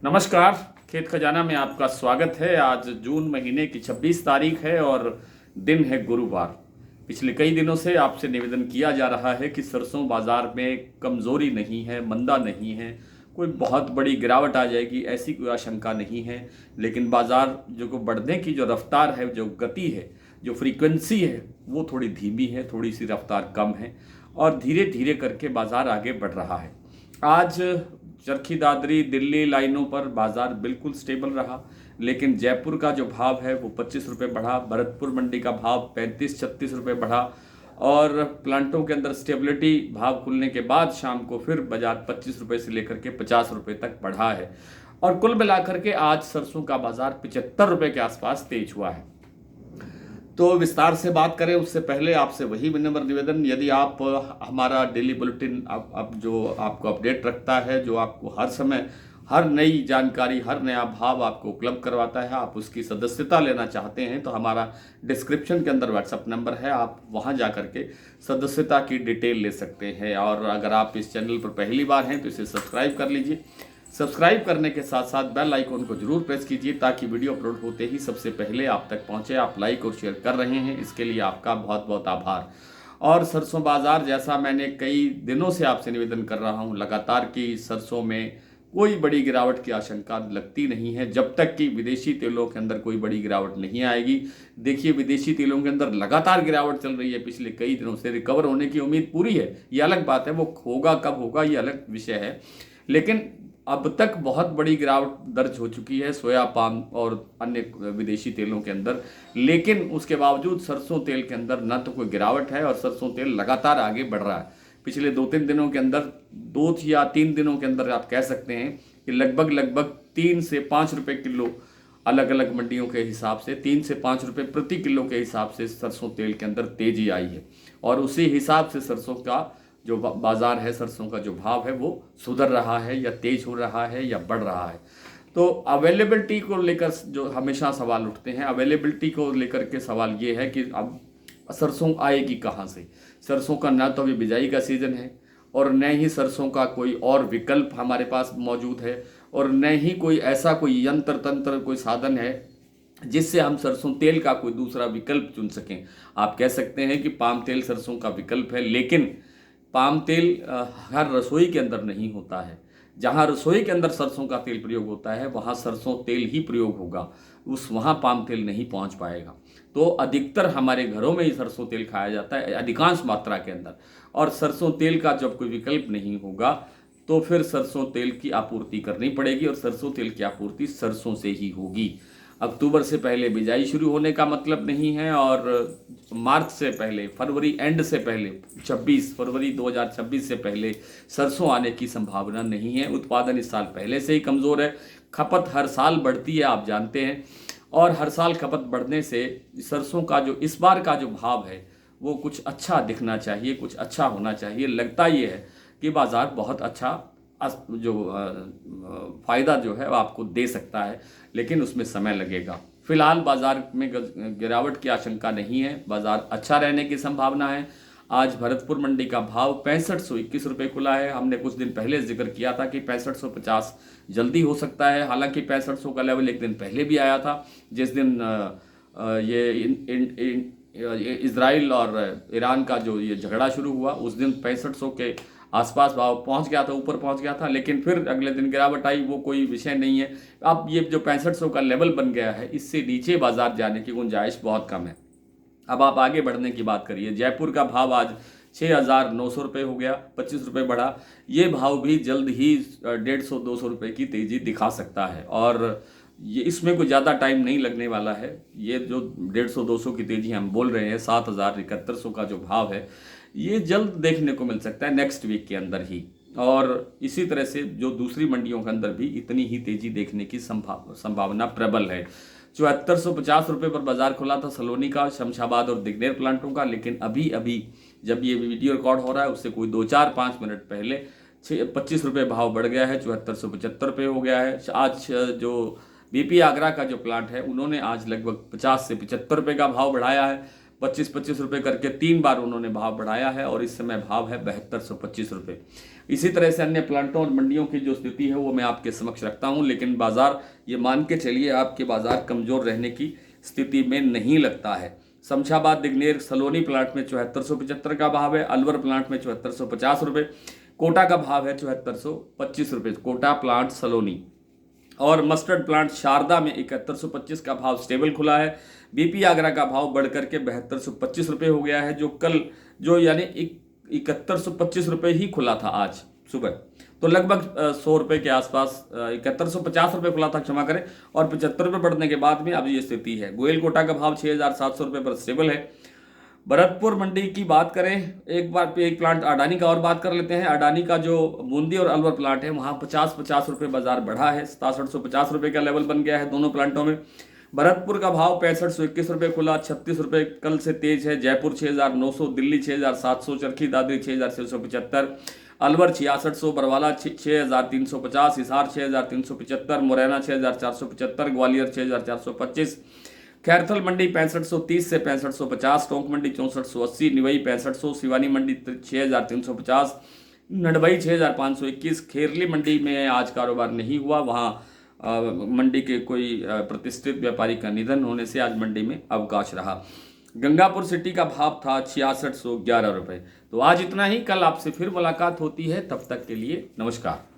नमस्कार। खेत खजाना में आपका स्वागत है। आज जून महीने की 26 तारीख है और दिन है गुरुवार। पिछले कई दिनों से आपसे निवेदन किया जा रहा है कि सरसों बाजार में कमजोरी नहीं है, मंदा नहीं है, कोई बहुत बड़ी गिरावट आ जाएगी ऐसी कोई आशंका नहीं है। लेकिन बाजार जो को बढ़ने की जो रफ्तार है, जो गति है, जो फ्रीक्वेंसी है, वो थोड़ी धीमी है, थोड़ी सी रफ्तार कम है और धीरे धीरे करके बाजार आगे बढ़ रहा है। आज चरखी दादरी दिल्ली लाइनों पर बाजार बिल्कुल स्टेबल रहा, लेकिन जयपुर का जो भाव है वो 25 रुपये बढ़ा, भरतपुर मंडी का भाव 35-36 रुपये बढ़ा और प्लांटों के अंदर स्टेबिलिटी भाव खुलने के बाद शाम को फिर बाजार 25 रुपये से लेकर के 50 रुपये तक बढ़ा है और कुल मिलाकर के आज सरसों का बाजार 75 रुपये के आसपास तेज हुआ है। तो विस्तार से बात करें उससे पहले आपसे वही विनम्र निवेदन, यदि आप हमारा डेली बुलेटिन अब जो आपको अपडेट रखता है, जो आपको हर समय हर नई जानकारी, हर नया भाव आपको उपलब्ध करवाता है, आप उसकी सदस्यता लेना चाहते हैं तो हमारा डिस्क्रिप्शन के अंदर व्हाट्सएप नंबर है, आप वहां जा करके सदस्यता की डिटेल ले सकते हैं। और अगर आप इस चैनल पर पहली बार हैं तो इसे सब्सक्राइब कर लीजिए। सब्सक्राइब करने के साथ साथ बेल आइकन को जरूर प्रेस कीजिए ताकि वीडियो अपलोड होते ही सबसे पहले आप तक पहुंचे। आप लाइक और शेयर कर रहे हैं, इसके लिए आपका बहुत बहुत आभार। और सरसों बाजार, जैसा मैंने कई दिनों से आपसे निवेदन कर रहा हूं, लगातार की सरसों में कोई बड़ी गिरावट की आशंका लगती नहीं है जब तक कि विदेशी तेलों के अंदर कोई बड़ी गिरावट नहीं आएगी। देखिए, विदेशी तेलों के अंदर लगातार गिरावट चल रही है, पिछले कई दिनों से रिकवर होने की उम्मीद पूरी है, ये अलग बात है। वो होगा कब होगा ये अलग विषय है, लेकिन अब तक बहुत बड़ी गिरावट दर्ज हो चुकी है सोया पाम और अन्य विदेशी तेलों के अंदर। लेकिन उसके बावजूद सरसों तेल के अंदर न तो कोई गिरावट है और सरसों तेल लगातार आगे बढ़ रहा है। पिछले 2-3 दिनों के अंदर, 2 या 3 दिनों के अंदर आप कह सकते हैं कि लगभग 3 से 5 रुपये किलो, अलग अलग मंडियों के हिसाब से 3 से 5 रुपये प्रति किलो के हिसाब से सरसों तेल के अंदर तेजी आई है और उसी हिसाब से सरसों का जो बाजार है, सरसों का जो भाव है वो सुधर रहा है या तेज हो रहा है या बढ़ रहा है। तो अवेलेबिलिटी को लेकर जो हमेशा सवाल उठते हैं, अवेलेबिलिटी को लेकर के सवाल ये है कि अब सरसों आएगी कहाँ से। सरसों का ना तो अभी बिजाई का सीजन है और न ही सरसों का कोई और विकल्प हमारे पास मौजूद है और न ही कोई ऐसा कोई यंत्र तंत्र, कोई साधन है जिससे हम सरसों तेल का कोई दूसरा विकल्प चुन सकें। आप कह सकते हैं कि पाम तेल सरसों का विकल्प है, लेकिन पाम तेल हर रसोई के अंदर नहीं होता है। जहाँ रसोई के अंदर सरसों का तेल प्रयोग होता है वहाँ सरसों तेल ही प्रयोग होगा, वहाँ पाम तेल नहीं पहुँच पाएगा। तो अधिकतर हमारे घरों में ही सरसों तेल खाया जाता है, अधिकांश मात्रा के अंदर। और सरसों तेल का जब कोई विकल्प नहीं होगा तो फिर सरसों तेल की आपूर्ति करनी पड़ेगी और सरसों तेल की आपूर्ति सरसों से ही होगी। अक्टूबर से पहले बिजाई शुरू होने का मतलब नहीं है और मार्च से पहले, फरवरी एंड से पहले, 26 फरवरी 2026 से पहले सरसों आने की संभावना नहीं है। उत्पादन इस साल पहले से ही कमज़ोर है, खपत हर साल बढ़ती है, आप जानते हैं, और हर साल खपत बढ़ने से सरसों का जो इस बार का जो भाव है वो कुछ अच्छा दिखना चाहिए, कुछ अच्छा होना चाहिए। लगता ये है कि बाज़ार बहुत अच्छा जो फ़ायदा जो है वो आपको दे सकता है, लेकिन उसमें समय लगेगा। फिलहाल बाज़ार में गिरावट की आशंका नहीं है, बाज़ार अच्छा रहने की संभावना है। आज भरतपुर मंडी का भाव 6521 रुपये खुला है। हमने कुछ दिन पहले जिक्र किया था कि 6550 जल्दी हो सकता है। हालांकि 6500 का लेवल एक दिन पहले भी आया था, जिस दिन ये इजराइल और ईरान का जो ये झगड़ा शुरू हुआ, उस दिन 6500 के आसपास भाव पहुंच गया था, ऊपर पहुंच गया था, लेकिन फिर अगले दिन गिरावट आई। वो कोई विषय नहीं है। अब ये जो 6500 का लेवल बन गया है, इससे नीचे बाजार जाने की गुंजाइश बहुत कम है। अब आप आगे बढ़ने की बात करिए। जयपुर का भाव आज 6900 रुपये हो गया, 25 रुपये बढ़ा। ये भाव भी जल्द ही 150-200 रुपये की तेजी दिखा सकता है और ये इसमें कोई ज़्यादा टाइम नहीं लगने वाला है। ये जो 150-200 की तेजी हम बोल रहे हैं, 7100 का जो भाव है, ये जल्द देखने को मिल सकता है, नेक्स्ट वीक के अंदर ही। और इसी तरह से जो दूसरी मंडियों के अंदर भी इतनी ही तेजी देखने की संभावना प्रबल है। 7450 रुपये पर बाजार खुला था सलोनी का, शमशाबाद और दिग्नेर प्लांटों का, लेकिन अभी अभी जब ये वीडियो रिकॉर्ड हो रहा है उससे कोई 2-4-5 मिनट पहले 25 रुपये भाव बढ़ गया है, 7475 रुपये हो गया है। आज जो बीपी आगरा का जो प्लांट है, उन्होंने आज लगभग 50 से 75 रुपये का भाव बढ़ाया है। 25-25 रुपये करके 3 बार उन्होंने भाव बढ़ाया है और इस समय भाव है 7225 रुपये। इसी तरह से अन्य प्लांटों और मंडियों की जो स्थिति है वो मैं आपके समक्ष रखता हूं, लेकिन बाजार ये मान के चलिए आपके बाजार कमजोर रहने की स्थिति में नहीं लगता है। शमशाबाद दिग्नेर सलोनी प्लांट में 7475 का भाव है, अलवर प्लांट में 7450 रुपये, कोटा का भाव है 7425 रुपये, कोटा प्लांट सलोनी। और मस्टर्ड प्लांट शारदा में 7125 का भाव स्टेबल खुला है। बीपी आगरा का भाव बढ़कर के 7225 रुपये हो गया है, जो यानी 7125 रुपये ही खुला था आज सुबह, तो लगभग 100 रुपये के आसपास, 7150 रुपये खुला था, क्षमा करें, और 75 रुपये बढ़ने के बाद में अब ये स्थिति है। गोयल कोटा का भाव 6700 रुपये पर स्टेबल है। भरतपुर मंडी की बात करें, एक प्लांट अडानी का और बात कर लेते हैं। अडानी का जो बूंदी और अलवर प्लांट है वहाँ 50 रुपये बाजार बढ़ा है, 6750 रुपये का लेवल बन गया है दोनों प्लांटों में। भरतपुर का भाव 6521 रुपये खुला, 36 रुपये कल से तेज है। जयपुर 6900, दिल्ली 6700, चरखी दादरी 6675, अलवर 6600, बरवाला 6350, हिसार 6375, मुरैना 6475, ग्वालियर 6425, खैरथल मंडी 6530 से 6550, टोंक मंडी 6480, निवई 6500, सिवानी मंडी 6350, नडवई 6521। खेरली मंडी में आज कारोबार नहीं हुआ, वहाँ मंडी के कोई प्रतिष्ठित व्यापारी का निधन होने से आज मंडी में अवकाश रहा। गंगापुर सिटी का भाव था 6611 रुपये। तो आज इतना ही, कल आपसे फिर मुलाकात होती है, तब तक के लिए नमस्कार।